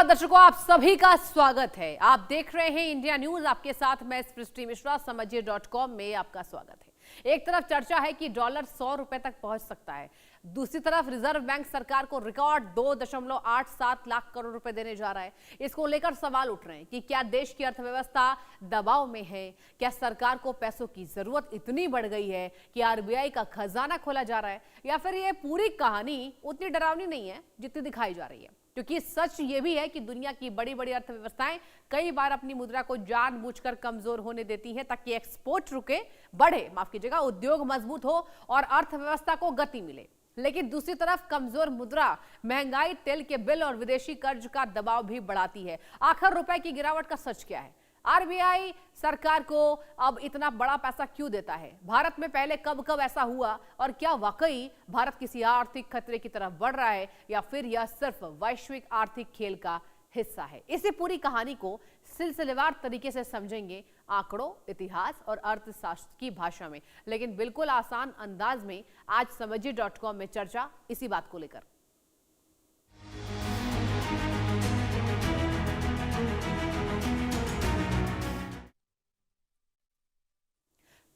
नमस्कार दर्शकों, आप सभी का स्वागत है। आप देख रहे हैं इंडिया न्यूज। आपके साथ मैं सृष्टि मिश्रा। समझिए.com में आपका स्वागत है। एक तरफ चर्चा है कि डॉलर 100 रुपए तक पहुंच सकता है, दूसरी तरफ रिजर्व बैंक सरकार को रिकॉर्ड 2.87 लाख करोड़ रुपए देने जा रहा है। इसको लेकर सवाल उठ रहे हैं कि क्या देश की अर्थव्यवस्था दबाव में है? क्या सरकार को पैसों की जरूरत इतनी बढ़ गई है कि आरबीआई का खजाना खोला जा रहा है, या फिर ये पूरी कहानी उतनी डरावनी नहीं है जितनी दिखाई जा रही है? क्योंकि सच ये भी है कि दुनिया की बड़ी बड़ी अर्थव्यवस्थाएं कई बार अपनी मुद्रा को जानबूझकर कमजोर होने देती हैं ताकि एक्सपोर्ट रुके, बढ़े, माफ कीजिएगा, उद्योग मजबूत हो और अर्थव्यवस्था को गति मिले। लेकिन दूसरी तरफ कमजोर मुद्रा महंगाई, तेल के बिल और विदेशी कर्ज का दबाव भी बढ़ाती है। आखिर रुपए की गिरावट का सच क्या है? आरबीआई सरकार को अब इतना बड़ा पैसा क्यों देता है? भारत में पहले कब कब ऐसा हुआ और क्या वाकई भारत किसी आर्थिक खतरे की तरफ बढ़ रहा है, या फिर यह सिर्फ वैश्विक आर्थिक खेल का हिस्सा है? इसी पूरी कहानी को सिलसिलेवार तरीके से समझेंगे, आंकड़ों, इतिहास और अर्थशास्त्र की भाषा में, लेकिन बिल्कुल आसान अंदाज में। आज समझिए.com में चर्चा इसी बात को लेकर।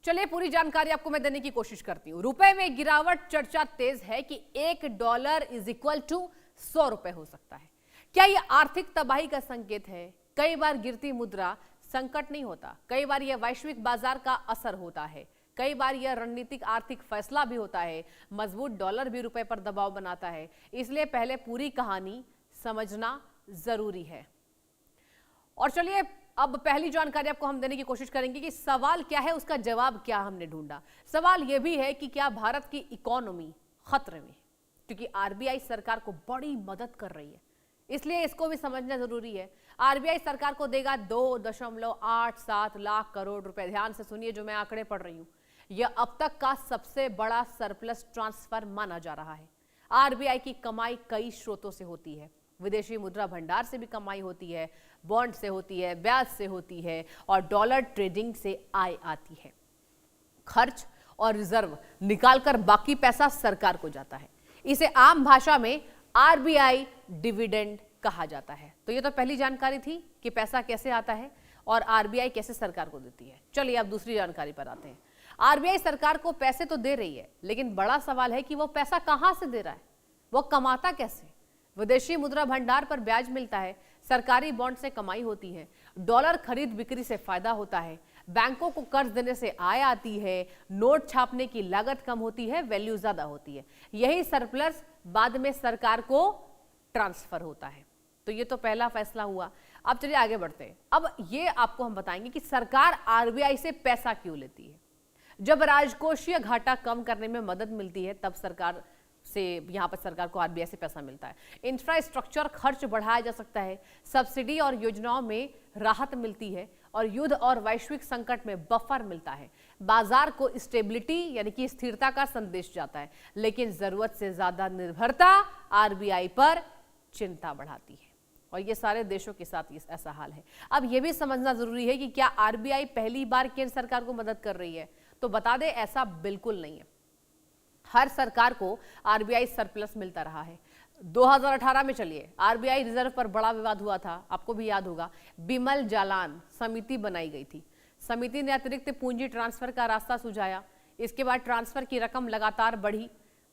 चलिए पूरी जानकारी आपको मैं देने की कोशिश करती हूं। रुपए में गिरावट, चर्चा तेज है कि $1 इज इक्वल टू 100 रुपए हो सकता है। क्या यह आर्थिक तबाही का संकेत है? कई बार गिरती मुद्रा संकट नहीं होता, कई बार यह वैश्विक बाजार का असर होता है, कई बार यह रणनीतिक आर्थिक फैसला भी होता है। मजबूत डॉलर भी रुपए पर दबाव बनाता है, इसलिए पहले पूरी कहानी समझना जरूरी है। और चलिए अब पहली जानकारी आपको हम देने की कोशिश करेंगे कि सवाल क्या है, उसका जवाब क्या हमने ढूंढा। सवाल यह भी है कि क्या भारत की इकोनॉमी खतरे में? क्योंकि आरबीआई सरकार को बड़ी मदद कर रही है, इसलिए इसको भी समझना जरूरी है। आरबीआई सरकार को देगा 2.87 लाख करोड़ रुपए। ध्यान से सुनिए जो मैं आंकड़े पढ़ रही हूं, यह अब तक का सबसे बड़ा सरप्लस ट्रांसफर माना जा रहा है। आरबीआई की कमाई कई स्रोतों से होती है। विदेशी मुद्रा भंडार से भी कमाई होती है, बॉन्ड से होती है, ब्याज से होती है, और डॉलर ट्रेडिंग से आय आती है। खर्च और रिजर्व निकालकर बाकी पैसा सरकार को जाता है। इसे आम भाषा में आरबीआई डिविडेंड कहा जाता है। तो ये तो पहली जानकारी थी कि पैसा कैसे आता है और आरबीआई कैसे सरकार को देती है। चलिए अब दूसरी जानकारी पर आते हैं। आरबीआई सरकार को पैसे तो दे रही है, लेकिन बड़ा सवाल है कि वो पैसा कहां से दे रहा है, वो कमाता कैसे? विदेशी मुद्रा भंडार पर ब्याज मिलता है, सरकारी बॉन्ड से कमाई होती है, डॉलर खरीद बिक्री से फायदा होता है, बैंकों को कर्ज देने से आय आती है, नोट छापने की लागत कम होती है, वैल्यू ज्यादा होती है। यही सरप्लस बाद में सरकार को ट्रांसफर होता है। तो ये तो पहला फैसला हुआ। अब चलिए आगे बढ़ते हैं। अब ये आपको हम बताएंगे कि सरकार आरबीआई से पैसा क्यों लेती है। जब राजकोषीय घाटा कम करने में मदद मिलती है तब सरकार से, यहां पर सरकार को आरबीआई से पैसा मिलता है। इंफ्रास्ट्रक्चर खर्च बढ़ाया जा सकता है, सब्सिडी और योजनाओं में राहत मिलती है, और युद्ध और वैश्विक संकट में बफर मिलता है। बाजार को स्टेबिलिटी यानी कि स्थिरता का संदेश जाता है। लेकिन जरूरत से ज्यादा निर्भरता आरबीआई पर चिंता बढ़ाती है, और ये सारे देशों के साथ ऐसा हाल है। अब यह भी समझना जरूरी है कि क्या आरबीआई पहली बार केंद्र सरकार को मदद कर रही है? तो बता दें, ऐसा बिल्कुल नहीं है। हर सरकार को आरबीआई सरप्लस मिलता रहा है। 2018 में चलिए आरबीआई रिजर्व पर बड़ा विवाद हुआ था, आपको भी याद होगा। बिमल जालान समिति बनाई गई थी। समिति ने अतिरिक्त पूंजी ट्रांसफर का रास्ता सुझाया। इसके बाद ट्रांसफर की रकम लगातार बढ़ी।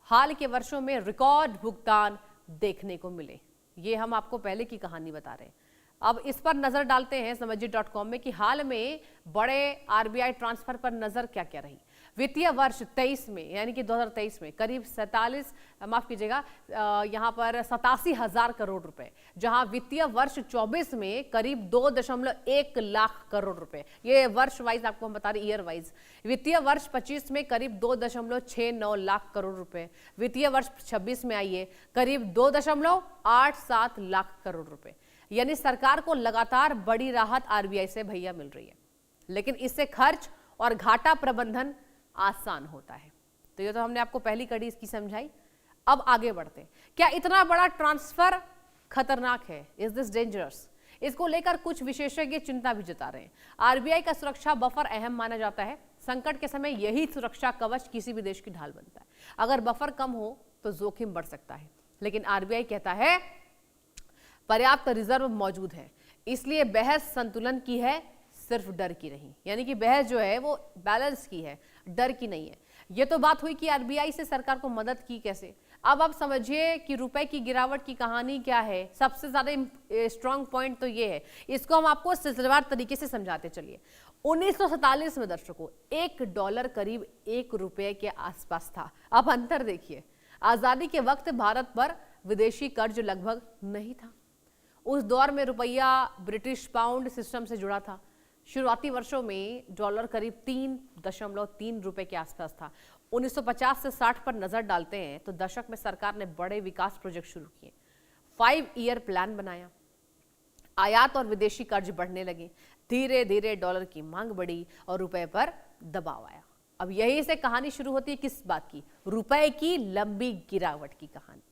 हाल के वर्षों में रिकॉर्ड भुगतान देखने को मिले। ये हम आपको पहले की कहानी बता रहे हैं। अब इस पर नजर डालते हैं समझिए.com में कि हाल में बड़े आरबीआई ट्रांसफर पर नजर क्या क्या रही। वित्तीय वर्ष 23 में यानी कि 2023 में करीब 87,000 करोड़ रुपए, जहां वित्तीय वर्ष 24 में करीब 2.1 लाख करोड़ रुपए। ये वर्ष वाइज आपको हम बता रहे, ईयर वाइज। वित्तीय वर्ष 25 में करीब 2.69 लाख करोड़ रुपए। वित्तीय वर्ष 26 में आइए करीब 2.87 लाख करोड़ रुपए। यानी सरकार को लगातार बड़ी राहत आरबीआई से भैया मिल रही है, लेकिन इससे खर्च और घाटा प्रबंधन आसान होता है। तो ये तो हमने आपको पहली कड़ी इसकी समझाई। अब आगे बढ़ते हैं। क्या इतना बड़ा ट्रांसफर खतरनाक है? Is this dangerous? इसको लेकर कुछ विशेषज्ञ चिंता भी जता रहे हैं। आरबीआई का सुरक्षा बफर अहम माना जाता है। संकट के समय यही सुरक्षा कवच किसी भी देश की ढाल बनता है। अगर बफर कम हो तो जोखिम बढ़ सकता है, लेकिन आरबीआई कहता है पर्याप्त रिजर्व मौजूद है, इसलिए बहस संतुलन की है, सिर्फ डर की नहीं। यानी कि बहस जो है वो बैलेंस की है, डर की नहीं है। ये तो बात हुई कि आरबीआई से सरकार को मदद की कैसे। अब आप समझिए कि रुपए की गिरावट की कहानी क्या है। सबसे ज्यादा स्ट्रॉन्ग पॉइंट तो ये है, इसको हम आपको सिलसिलेवार तरीके से समझाते चलिए। 1947 में दर्शकों $1 करीब ₹1 के आसपास था। अब अंतर देखिए, आजादी के वक्त भारत पर विदेशी कर्ज लगभग नहीं था। उस दौर में रुपया ब्रिटिश पाउंड सिस्टम से जुड़ा था। शुरुआती वर्षों में डॉलर करीब 3.3 रुपए के आसपास था। 1950 से 60 पर नजर डालते हैं तो दशक में सरकार ने बड़े विकास प्रोजेक्ट शुरू किए, 5 ईयर प्लान बनाया, आयात और विदेशी कर्ज बढ़ने लगे। धीरे धीरे डॉलर की मांग बढ़ी और रुपए पर दबाव आया। अब यही से कहानी शुरू होती है किस बात की? रुपए की लंबी गिरावट की कहानी।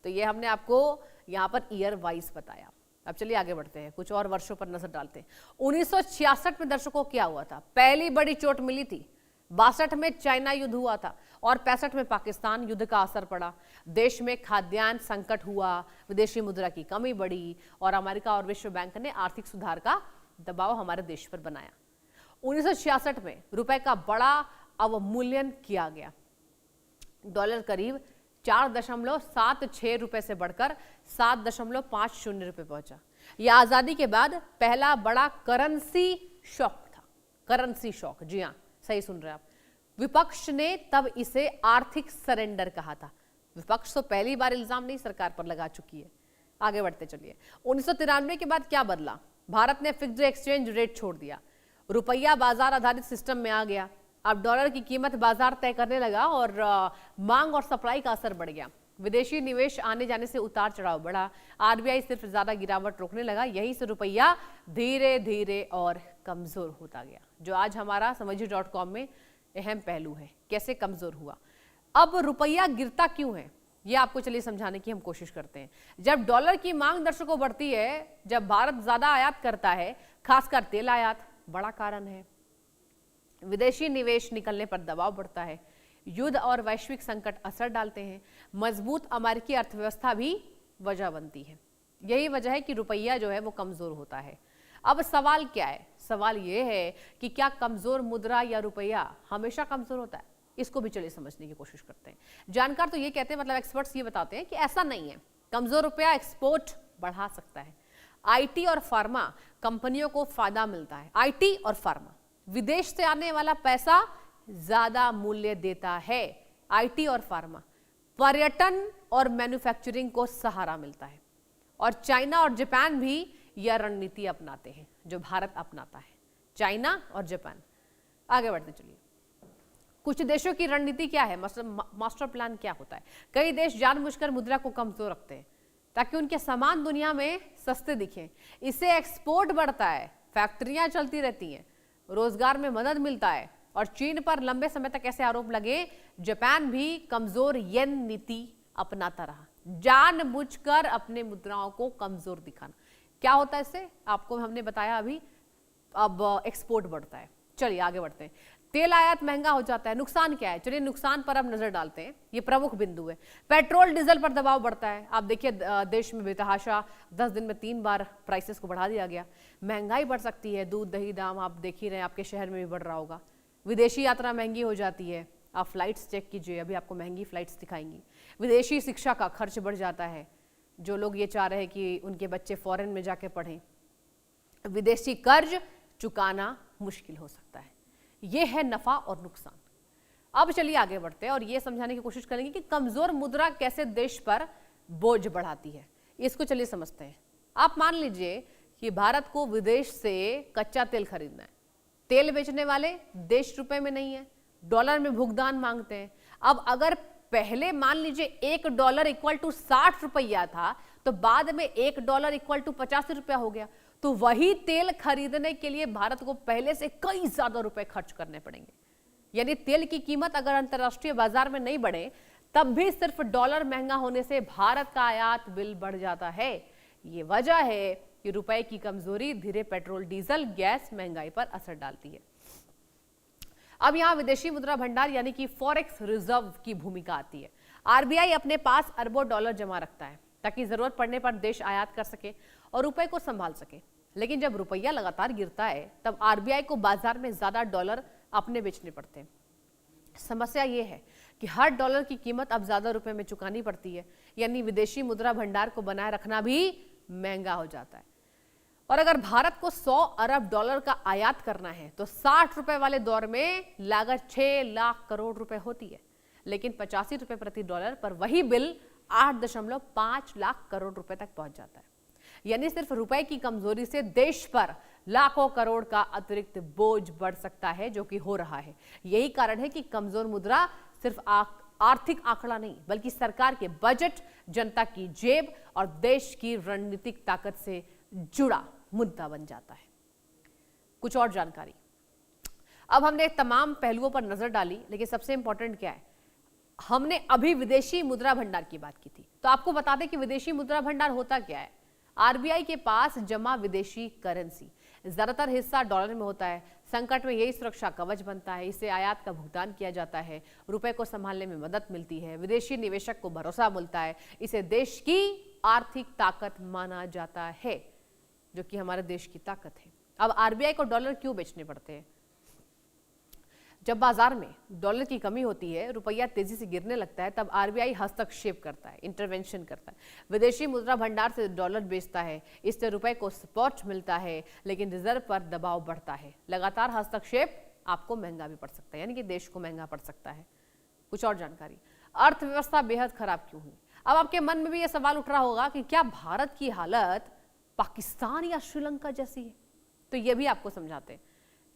तो ये हमने आपको यहाँ पर ईयर वाइज बताया। अब चलिए आगे बढ़ते हैं, कुछ और वर्षों पर नजर डालते हैं। 1966 में दर्शकों क्या हुआ था? पहली बड़ी चोट मिली थी। 62 में चाइना युद्ध हुआ था और 65 में पाकिस्तान युद्ध का असर पड़ा। देश में खाद्यान्न संकट हुआ, विदेशी मुद्रा की कमी बढ़ी और अमेरिका और विश्व बैंक ने आर्थिक सुधार का दबाव हमारे देश पर बनाया। 1966 में रुपए का बड़ा अवमूल्यन किया गया। डॉलर करीब 4.76 रुपए से बढ़कर 7.50 रुपए पहुंचा। यह आजादी के बाद पहला बड़ा करेंसी शॉक था। करेंसी शॉक, जी हाँ, सही सुन रहे हैं आप। विपक्ष ने तब इसे आर्थिक सरेंडर कहा था। विपक्ष तो पहली बार इल्जाम नहीं सरकार पर लगा चुकी है। आगे बढ़ते चलिए। 1993 के बाद क्या बदला? भारत ने फिक्स्ड एक्सचेंज रेट छोड़ दिया, रुपया बाजार आधारित सिस्टम में आ गया। अब डॉलर की कीमत बाजार तय करने लगा और मांग और सप्लाई का असर बढ़ गया। विदेशी निवेश आने जाने से उतार चढ़ाव बढ़ा। आरबीआई सिर्फ ज्यादा गिरावट रोकने लगा। यही से रुपया धीरे धीरे और कमजोर होता गया, जो आज हमारा समझिए.com में अहम पहलू है। कैसे कमजोर हुआ? अब रुपया गिरता क्यों है, ये आपको चलिए समझाने की हम कोशिश करते हैं। जब डॉलर की मांग दर्शकों बढ़ती है, जब भारत ज्यादा आयात करता है, खासकर तेल आयात बड़ा कारण है। विदेशी निवेश निकलने पर दबाव बढ़ता है। युद्ध और वैश्विक संकट असर डालते हैं। मजबूत अमेरिकी अर्थव्यवस्था भी वजह बनती है। यही वजह है कि रुपया जो है वो कमजोर होता है। अब सवाल क्या है? सवाल ये है कि क्या कमजोर मुद्रा या रुपया हमेशा कमजोर होता है? इसको भी चलिए समझने की कोशिश करते हैं। जानकार तो ये कहते हैं, मतलब एक्सपर्ट्स ये बताते हैं कि ऐसा नहीं है। कमजोर रुपया एक्सपोर्ट बढ़ा सकता है। आईटी और फार्मा कंपनियों को फायदा मिलता है। आईटी और फार्मा, विदेश से आने वाला पैसा ज्यादा मूल्य देता है। आईटी और फार्मा, पर्यटन और मैन्युफैक्चरिंग को सहारा मिलता है। और चाइना और जापान भी यह रणनीति अपनाते हैं जो भारत अपनाता है। चाइना और जापान। आगे बढ़ते चलिए। कुछ देशों की रणनीति क्या है, मास्टर प्लान क्या होता है? कई देश जानबूझकर मुद्रा को कमजोर रखते हैं ताकि उनके सामान दुनिया में सस्ते दिखें। इससे एक्सपोर्ट बढ़ता है, फैक्ट्रियां चलती रहती हैं, रोजगार में मदद मिलता है। और चीन पर लंबे समय तक ऐसे आरोप लगे, जापान भी कमजोर येन नीति अपनाता रहा, जानबूझकर अपने मुद्राओं को कमजोर दिखाना। क्या होता है इससे? आपको हमने बताया अभी। अब एक्सपोर्ट बढ़ता है। चलिए आगे बढ़ते हैं। तेल आयात महंगा हो जाता है। नुकसान क्या है? चलिए नुकसान पर अब नजर डालते हैं। ये प्रमुख बिंदु है। पेट्रोल डीजल पर दबाव बढ़ता है। आप देखिए देश में बेतहाशा 10 दिन में 3 बार प्राइसेस को बढ़ा दिया गया। महंगाई बढ़ सकती है। दूध दही दाम आप देख ही रहे हैं, आपके शहर में भी बढ़ रहा होगा। विदेशी यात्रा महंगी हो जाती है। आप फ्लाइट्स चेक कीजिए, अभी आपको महंगी फ्लाइट्स दिखाएंगी। विदेशी शिक्षा का खर्च बढ़ जाता है। जो लोग ये चाह रहे हैं कि उनके बच्चे फॉरेन में जाके पढ़ें। विदेशी कर्ज चुकाना मुश्किल हो सकता है। ये है नफा और नुकसान। अब चलिए आगे बढ़ते हैं और ये समझाने की कोशिश करेंगे कि कमजोर मुद्रा कैसे देश पर बोझ बढ़ाती है। इसको चलिए समझते हैं। आप मान लीजिए कि भारत को विदेश से कच्चा तेल खरीदना है। तेल बेचने वाले देश रुपए में नहीं है, डॉलर में भुगतान मांगते हैं। अब अगर पहले मान लीजिए $1 इक्वल टू 60 रुपया था, तो बाद में $1 इक्वल टू 85 रुपया हो गया। तो वही तेल खरीदने के लिए भारत को पहले से कई ज्यादा रुपए खर्च करने पड़ेंगे। यानी तेल की कीमत अगर अंतर्राष्ट्रीय बाजार में नहीं बढ़े, तब भी सिर्फ डॉलर महंगा होने से भारत का आयात बिल बढ़ जाता है। ये वजह है कि रुपए की कमजोरी धीरे पेट्रोल, डीजल, गैस महंगाई पर असर डालती है। अब यहां विदेशी मुद्रा भंडार यानी कि फॉरेक्स रिजर्व की भूमिका आती है। आरबीआई अपने पास अरबों डॉलर जमा रखता है। ताकि जरूरत पड़ने पर देश आयात कर सके और रुपए को संभाल सके। लेकिन जब रुपया लगातार गिरता है तब आरबीआई को बाजार में ज्यादा डॉलर अपने बेचने पड़ते हैं। समस्या यह है कि हर डॉलर की कीमत अब ज्यादा रुपए में चुकानी पड़ती है, यानी विदेशी मुद्रा भंडार को बनाए रखना भी महंगा हो जाता है। और अगर भारत को 100 अरब डॉलर का आयात करना है तो 60 रुपए वाले दौर में लागत 6 लाख करोड़ रुपए होती है, लेकिन 85 रुपए प्रति डॉलर पर वही बिल 8.5 लाख करोड़ रुपए तक पहुंच जाता है। यानी सिर्फ रुपए की कमजोरी से देश पर लाखों करोड़ का अतिरिक्त बोझ बढ़ सकता है, जो कि हो रहा है। यही कारण है कि कमजोर मुद्रा सिर्फ आर्थिक आंकड़ा नहीं बल्कि सरकार के बजट, जनता की जेब और देश की रणनीतिक ताकत से जुड़ा मुद्दा बन जाता है। कुछ और जानकारी। अब हमने तमाम पहलुओं पर नजर डाली, लेकिन सबसे इंपॉर्टेंट क्या है, हमने अभी विदेशी मुद्रा भंडार की बात की थी। तो आपको बता दें कि विदेशी मुद्रा भंडार होता क्या है। आरबीआई के पास जमा विदेशी करेंसी, ज्यादातर हिस्सा डॉलर में होता है। संकट में यही सुरक्षा कवच बनता है। इससे आयात का भुगतान किया जाता है, रुपए को संभालने में मदद मिलती है, विदेशी निवेशक को भरोसा मिलता है। इसे देश की आर्थिक ताकत माना जाता है, जो कि हमारे देश की ताकत है। अब आरबीआई को डॉलर क्यों बेचने पड़ते हैं? जब बाजार में डॉलर की कमी होती है, रुपया तेजी से गिरने लगता है, तब आरबीआई हस्तक्षेप करता है, इंटरवेंशन करता है, विदेशी मुद्रा भंडार से डॉलर बेचता है। इससे रुपए को सपोर्ट मिलता है, लेकिन रिजर्व पर दबाव बढ़ता है। लगातार हस्तक्षेप आपको महंगा भी पड़ सकता है, यानी कि देश को महंगा पड़ सकता है। कुछ और जानकारी। अर्थव्यवस्था बेहद खराब क्यों हुई? अब आपके मन में भी यह सवाल उठ रहा होगा कि क्या भारत की हालत पाकिस्तान या श्रीलंका जैसी है? तो यह भी आपको समझाते हैं।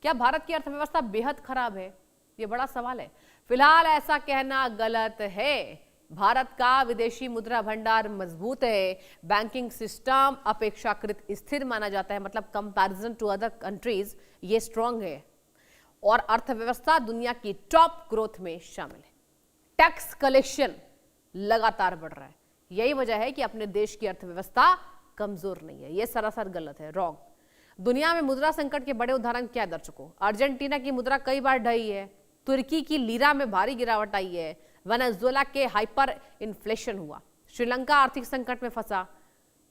क्या भारत की अर्थव्यवस्था बेहद खराब है? यह बड़ा सवाल है। फिलहाल ऐसा कहना गलत है। भारत का विदेशी मुद्रा भंडार मजबूत है, बैंकिंग सिस्टम अपेक्षाकृत स्थिर माना जाता है, मतलब कंपैरिजन टू अदर कंट्रीज ये स्ट्रांग है, और अर्थव्यवस्था दुनिया की टॉप ग्रोथ में शामिल है। टैक्स कलेक्शन लगातार बढ़ रहा है। यही वजह है कि अपने देश की अर्थव्यवस्था कमजोर नहीं है। यह सरासर गलत है, रॉन्ग। दुनिया में मुद्रा संकट के बड़े उदाहरण क्या दर्शकों? अर्जेंटीना की मुद्रा कई बार ढही है, तुर्की की लीरा में भारी गिरावट आई है, वेनेजुएला के हाइपर इन्फ्लेशन हुआ, श्रीलंका आर्थिक संकट में फंसा,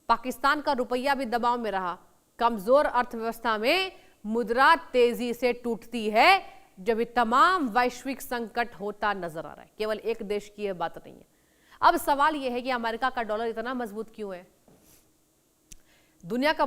पाकिस्तान का रुपया भी दबाव में रहा। कमजोर अर्थव्यवस्था में मुद्रा तेजी से टूटती है जब ये तमाम वैश्विक संकट होता नजर आ रहा है। केवल एक देश की यह बात नहीं है। अब सवाल यह है कि अमेरिका का डॉलर इतना मजबूत क्यों है? दुनिया का